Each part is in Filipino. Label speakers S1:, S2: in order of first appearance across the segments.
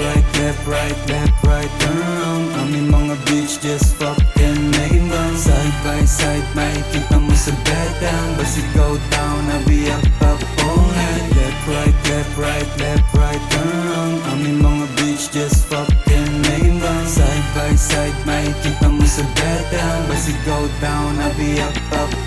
S1: left, right, turn around. Aming mga bitch just fucking making bounce. Side by side, makikita mo sa bed down. Basi go down, I'll be up all night. Left, right, turn around. Aming mga bitch just fucking making bounce. Side by side, makikita mo sa bed down. Basi go down, I'll be up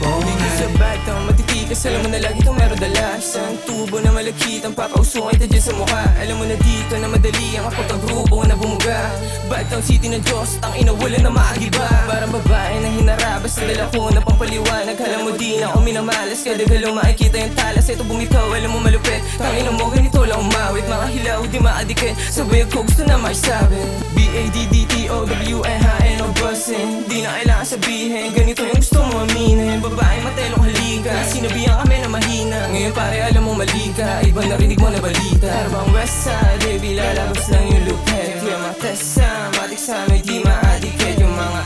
S1: all night.
S2: Dito sa batang matitikas, alam mo na lagi kang meron dala. Isang tubo na malakit ang papauso kita dyan sa mukha. Alam mo na dito na madali ang kapag ang grupo na bumuga. Batang city ng Diyos, tang ina wala na maagiba. Parang babae na hinarabas sa dala ko na pampaliwanag. Alam mo di na ako minamalas, kada galaw makikita yung talas. Ito bumitaw, alam mo malupit, tang ina mo ganito lang umawit. Mga hilaw di maadikin, sabay ako gusto na maisabi. B-A-D-D-T-O-W-N-H-N o bussin'. Di na kailangan sabihin, ganito yung gusto mo aminin. Babae matelong halika, sinabihan kami na mahina. Ngayon pare alam mo mali ka, iba narinig mo na balita. Tarabang westside, baby lalabas lang yung lupet. Kaya matesa, matik sa amin di maadikit. Yung mga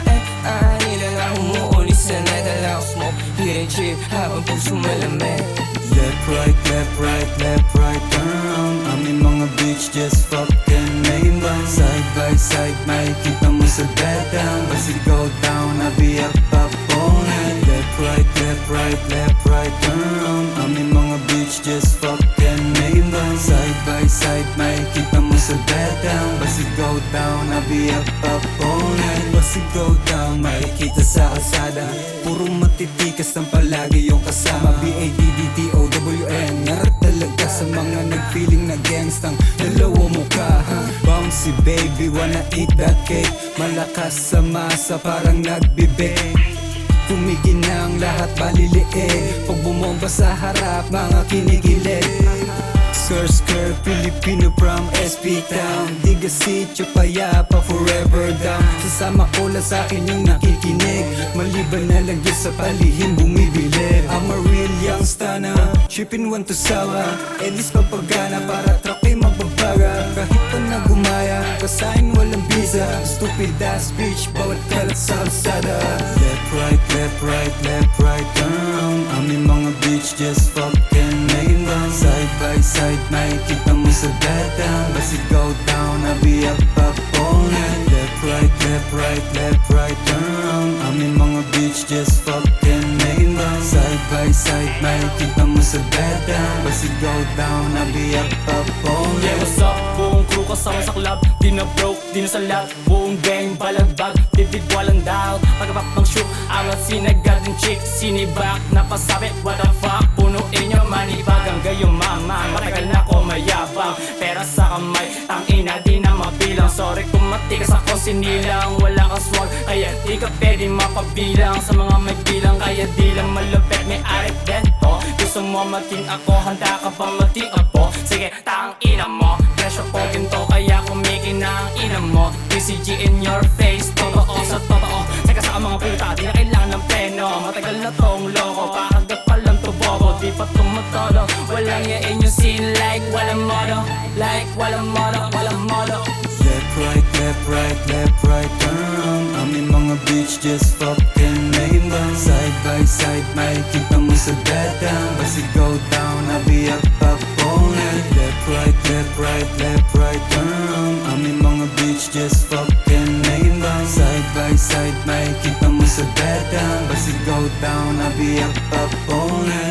S2: nila na humuuli sa net. Allow smoke, hit and chip, habang puso malamig.
S1: Left, right, turn around. Aming mga bitch just fucking making bounce. Side by side, makikita mo sa bed down. Basi go down, I'll be up all night. Left, right, turn around. Aming mga bitch just fucking making bounce. Side by side, makikita mo sa bed down. Basi go down, I'll be up all night. Basi go down, makikita sa kalsada. Puro matitikas ang palagi yung kasama. B-A-D-D-T-O-W-N. Ngarap talaga sa mga nag-feeling na gangstang dalawa mukha. Bouncy baby, wanna eat that cake. Malakas sa masa, parang nagbibig. Tumigin na ang lahat, baliliig. Pag bumomba sa harap, mga kinikilig. Skr, Filipino from SP Town. Diga sityo, payapa, forever down. Sasama ko lang sa'kin yung nakikinig. Maliban na lang yun sa palihim bumibilib. I'm a real youngster na shipping one to sawa. Edis papagana para truck ay magbabaga. Kahit pa na gumaya, kasahin walang visa. Stupid ass bitch, bawat kalat sa kalsada. Left, right, turn around. Aming mga bitch just fucking making bounce. Side by side, makikita mo sa bed down. Basi go down, I'll be up all night. Left, right, turn around. Aming mga bitch just fucking making bounce. Side by side, makikita mo sa bed down. Basi go down, I'll be up all night.
S3: Yeah, what's up? Buong crew kasama sa club. Di na broke, di na salat. Buong gang, balagbag, bibig walang doubt. Pagkabak ng shoot, angat sinagad ng chick. Sinibak, napasabi, what the fuck? Punuin nyo manibag ang gayong mama. Matagal na ko mayabang, pera sa kamay. Ang ina di na mabilang. Sorry kung matikas ako sinilang. Walang aswag, kaya di ka pwede mapabilang. Sa mga may bilang, kaya di lang malupit. May arit dento. Gusto mo mating ako, handa ka ba mating ako? Sige, tang ina mo. Presyo ko ginto, kaya kumikina ang ina mo. BCG in your face, totoo sa totoo. Teka sa mga puta, di na kailangan ng preno. Matagal na tong loko, pakagat pa lang to bobo. Di pa tumutolo, walang yain yung scene. Like walang modo, like walang modo, walang modo.
S1: Left, right, turn around. Aming mga bitch just fucking making bounce. Side by side, makikita mo sa bed down. Basi go down, I'll be up all night. Left, right, turn around. Aming mga bitch just fucking making bounce. Side by side, makikita mo sa bed down. Basi go down, I'll be up all night.